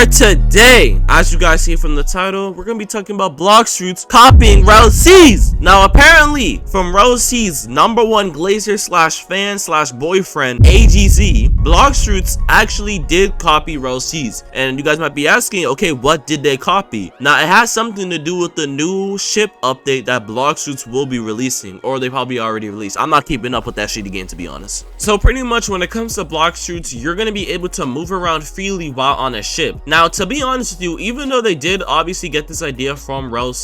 for today, as you guys see from the title, we're gonna be talking about Blox copying Rell. Now apparently from Rell's #1 glazer slash fan slash boyfriend AGZ, Blox actually did copy Rell. And you guys might be asking, okay, what did they copy? Now it has something to do with the new ship update that Blox will be releasing, or they probably already released. I'm not keeping up with that shitty game, to be honest. So pretty much when it comes to Blox, you're gonna be able to move around freely while on a ship. Now to be honest with you, even though they did obviously get this idea from Rell,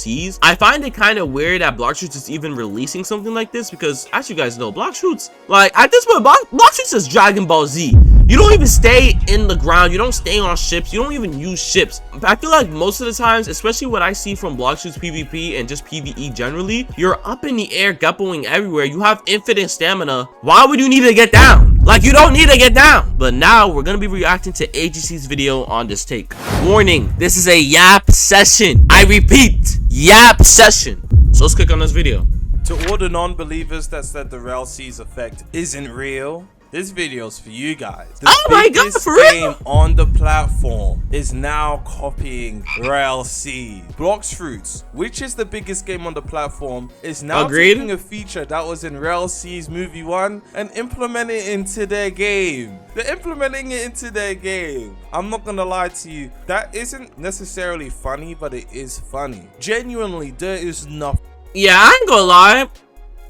I find it kind of weird that Blox is even releasing something like this, because as you guys know, Blox, like at this point, Blox is Dragon Ball Z. You don't even stay in the ground, you don't stay on ships, you don't even use ships. I feel like most of the times, especially what I see from Blox PvP and just PvE generally, you're up in the air, guppoing everywhere, you have infinite stamina. Why would you need to get down? Like, you don't need to get down. But now we're gonna be reacting to AGC's video on this take. Warning, this is a yap session. I repeat, yap session. So let's click on this video. To all the non-believers that said the Rell effect isn't real, this video's for you guys. Oh my god, for real? Game on the platform is now copying Rell. Blox, which is the biggest game on the platform, is now taking a feature that was in Rell movie 1 and implementing it into their game. They're implementing it into their game. I'm not gonna lie to you, that isn't necessarily funny, but it is funny. Genuinely, there is nothing. Yeah, I ain't gonna lie,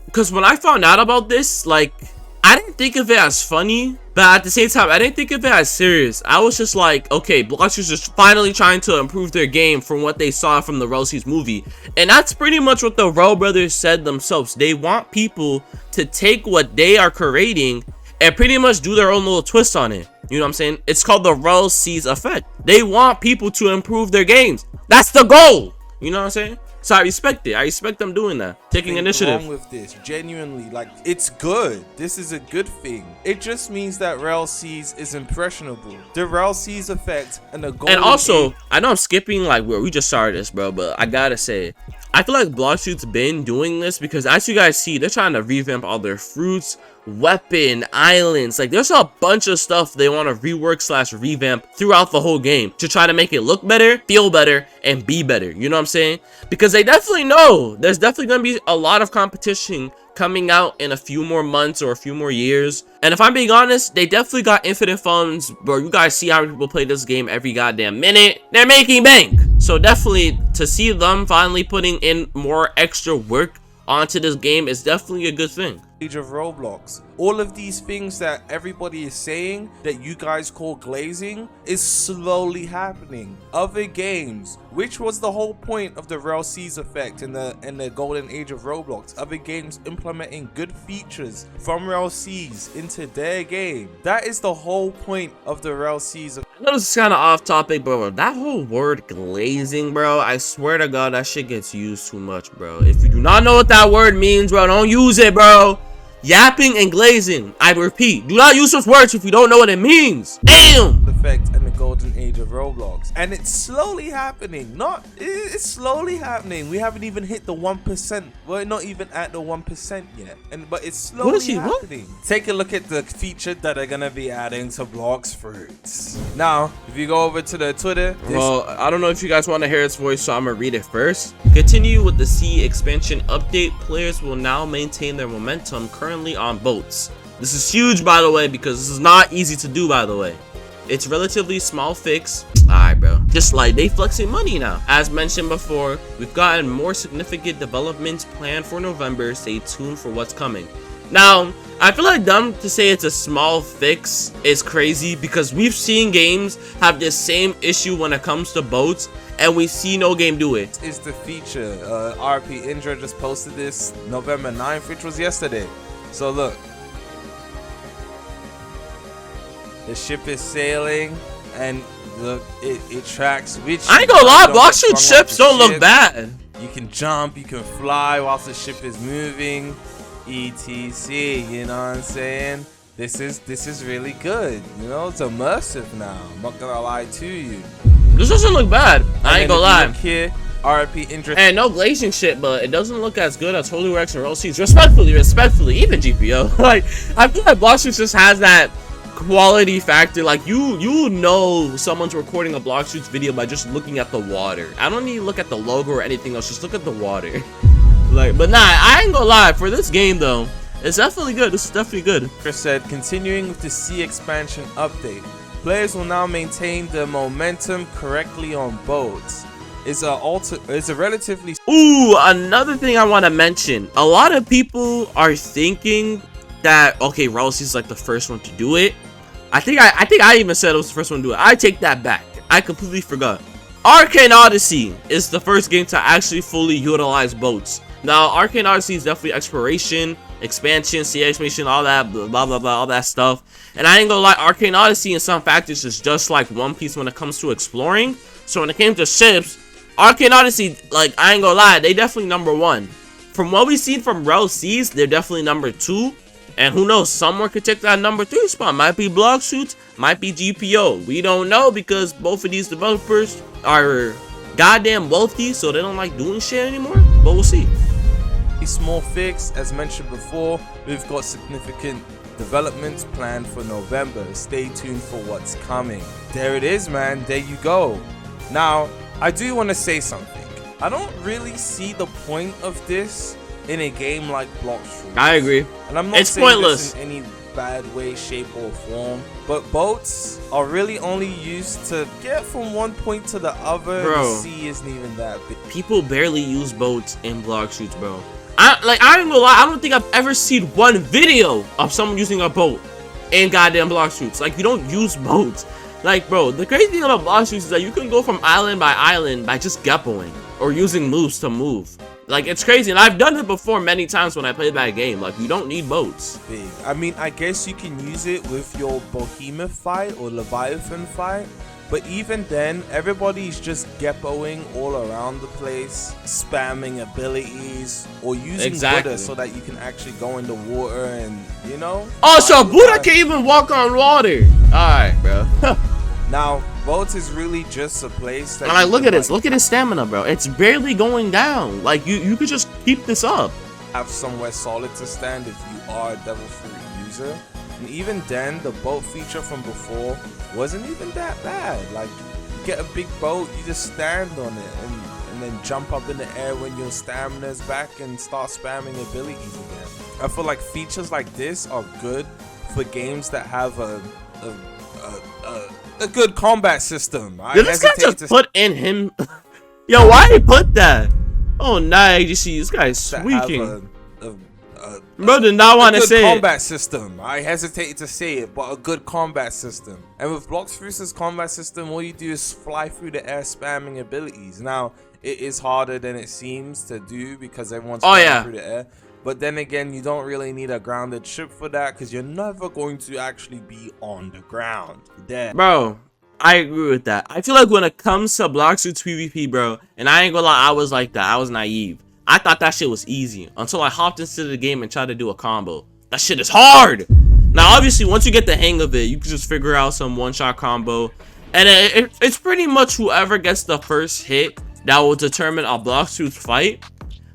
because when I found out about this, like, I didn't think of it as funny, but at the same time, I didn't think of it as serious. I was just like, okay, Blox is just finally trying to improve their game from what they saw from the Rell movie. And that's pretty much what the Rell brothers said themselves. They want people to take what they are creating and pretty much do their own little twist on it. You know what I'm saying? It's called the Rell effect. They want people to improve their games. That's the goal. You know what I'm saying? So I respect it. I respect them doing that, taking initiative. Wrong with this, genuinely, like, it's good. This is a good thing. It just means that Rell is impressionable. The Rell effect and the goal. And also, I know I'm skipping like where we just started this, bro, but I gotta say, I feel like Blox been doing this because as you guys see, they're trying to revamp all their fruits, weapon, islands. Like, there's a bunch of stuff they want to rework slash revamp throughout the whole game to try to make it look better, feel better, and be better. You know what I'm saying? Because they definitely know there's definitely going to be a lot of competition coming out in a few more months or a few more years. And if I'm being honest, they definitely got infinite funds, bro. You guys see how people play this game every goddamn minute. They're making bank. So definitely to see them finally putting in more extra work onto this game is definitely a good thing. Age of Roblox. All of these things that everybody is saying that you guys call glazing is slowly happening. Other games, which was the whole point of the Rell effect in the golden age of Roblox. Other games implementing good features from Rell into their game. That is the whole point of the Rell effect. I know this is kind of off topic, bro. That whole word glazing, bro, I swear to God, that shit gets used too much, bro. If you do not know what that word means, bro, don't use it, bro. Yapping and glazing, I repeat, do not use those words if you don't know what it means. Damn! Effect and the golden age of Roblox, and it's slowly happening. It's slowly happening. We haven't even hit the 1%. We're not even at the 1% yet, but it's slowly happening. Take a look at the feature that they're gonna be adding to Blox. Now, if you go over to the Twitter, well, I don't know if you guys want to hear its voice, so I'm gonna read it first. Continue with the sea expansion update. Players will now maintain their momentum currently on boats. This is huge, by the way, because this is not easy to do, by the way. It's relatively small fix. Alright, bro. Just like they flexing money now. As mentioned before, we've gotten more significant developments planned for November. Stay tuned for what's coming. Now, I feel like them to say it's a small fix is crazy because we've seen games have this same issue when it comes to boats, and we see no game do it. It's the feature. RP Indra just posted this November 9th, which was yesterday. So look, the ship is sailing, and look, it tracks which. I ain't gonna lie, Blox ships don't look bad. You can jump, you can fly whilst the ship is moving, etc. You know what I'm saying? This is really good. You know, it's immersive now. I'm not gonna lie to you. This doesn't look bad. I ain't gonna lie. Here, RP interest. And no glazing shit, but it doesn't look as good as Holy Rex and Rell. Respectfully, even GPO. Like, I feel like Blox just has that quality factor, like you know someone's recording a Blox Fruits video by just looking at the water. I don't need to look at the logo or anything else, just look at the water. Like, but nah, I ain't gonna lie, for this game though, it's definitely good. This is definitely good. Chris said, continuing with the sea expansion update, players will now maintain the momentum correctly on boats. It's a relatively... Ooh, another thing I want to mention. A lot of people are thinking that, okay, Rell is like the first one to do it. I think I even said it was the first one to do it. I take that back. I completely forgot. Arcane Odyssey is the first game to actually fully utilize boats. Now, Arcane Odyssey is definitely exploration, expansion, sea expansion, all that, blah, blah, blah, all that stuff. And I ain't gonna lie, Arcane Odyssey in some factors is just like One Piece when it comes to exploring. So when it came to ships, Arcane Odyssey, like, I ain't gonna lie, they definitely #1. From what we've seen from Rell Seas, they're definitely #2. And who knows, someone could take that #3 spot. Might be Blox Fruits, might be GPO. We don't know because both of these developers are goddamn wealthy, so they don't like doing shit anymore. But we'll see. Small fix, as mentioned before, we've got significant developments planned for November. Stay tuned for what's coming. There it is, man. There you go. Now, I do want to say something. I don't really see the point of this in a game like Blox Fruits. I agree. And I'm not it's saying pointless this in any bad way, shape, or form. But boats are really only used to get from one point to the other. Bro, the sea isn't even that big. People barely use boats in Blox Fruits, bro. I ain't gonna lie, I don't think I've ever seen one video of someone using a boat in goddamn Blox Fruits. Like, you don't use boats. Like, bro, the crazy thing about Blox Fruits is that you can go from island by island by just geppoing or using moves to move. Like, it's crazy, and I've done it before many times when I played that game. Like, you don't need boats. Big. I mean, I guess you can use it with your Behemoth fight or Leviathan fight, but even then, everybody's just geppoing all around the place, spamming abilities, or using Buddha so that you can actually go in the water and, you know? Oh, so Buddha can't even walk on water. Alright, bro. Now, boats is really just a place that... And like, look at this. Look at his stamina, bro. It's barely going down. Like, you could just keep this up. Have somewhere solid to stand if you are a Devil Fruit user. And even then, the boat feature from before wasn't even that bad. Like, you get a big boat, you just stand on it and then jump up in the air when your stamina's back and start spamming abilities again. I feel like features like this are good for games that have a good combat system. Did this guy just put in him? Yo, why he put that? Oh, nice. You see, this guy's squeaking. Bro did not want to say combat system. I hesitated to say it, but a good combat system. And with Blox Fruits' combat system, all you do is fly through the air spamming abilities. Now, it is harder than it seems to do because everyone's flying through the air. But then again, you don't really need a grounded ship for that because you're never going to actually be on the ground. Dead. Bro, I agree with that. I feel like when it comes to Blox Fruits PvP, bro, and I ain't gonna lie, I was like that. I was naive. I thought that shit was easy until I hopped into the game and tried to do a combo. That shit is hard. Now, obviously, once you get the hang of it, you can just figure out some one-shot combo. And it's pretty much whoever gets the first hit that will determine a Blox Fruits fight.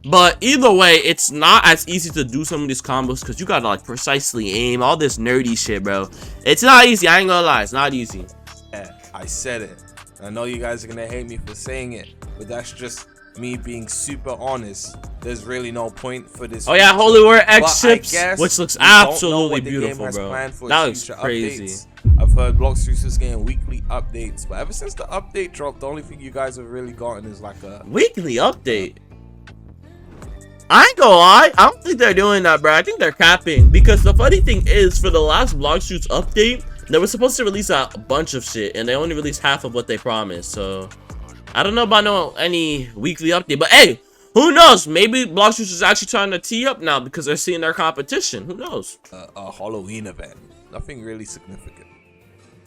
But either way, it's not as easy to do some of these combos because you gotta like precisely aim, all this nerdy shit, bro. It's not easy, I ain't gonna lie, it's not easy. Yeah, I said it. I know you guys are gonna hate me for saying it, but that's just me being super honest. There's really no point for this. Oh yeah, Holy War X ships, which looks absolutely beautiful, bro. That looks crazy. Updates. I've heard Blox Fruits is getting weekly updates, but ever since the update dropped, the only thing you guys have really gotten is like a weekly update. I ain't gonna lie, I don't think they're doing that, bro. I think they're capping, because the funny thing is, for the last Blox Fruits update, they were supposed to release a bunch of shit, and they only released half of what they promised. So I don't know about any weekly update, but hey, who knows? Maybe Blox Fruits is actually trying to tee up now because they're seeing their competition. Who knows? A Halloween event. Nothing really significant.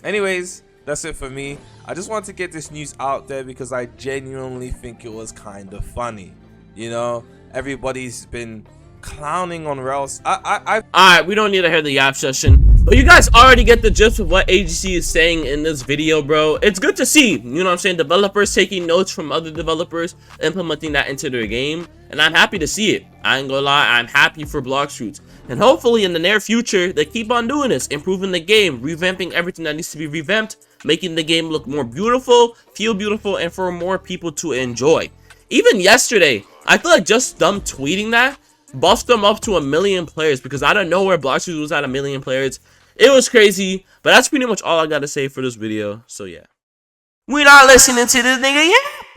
Anyways, that's it for me. I just wanted to get this news out there because I genuinely think it was kind of funny. You know, everybody's been clowning on Rell's. Alright, we don't need to hear the yap session. But you guys already get the gist of what AGC is saying in this video, bro. It's good to see, you know what I'm saying, developers taking notes from other developers, implementing that into their game. And I'm happy to see it. I ain't gonna lie, I'm happy for Blox Fruits. And hopefully in the near future, they keep on doing this, improving the game, revamping everything that needs to be revamped, making the game look more beautiful, feel beautiful, and for more people to enjoy. Even yesterday, I feel like just them tweeting that buffed them up to 1 million players, because I don't know where Blox was at 1 million players. It was crazy, but that's pretty much all I gotta say for this video. So yeah. We're not listening to this nigga yet.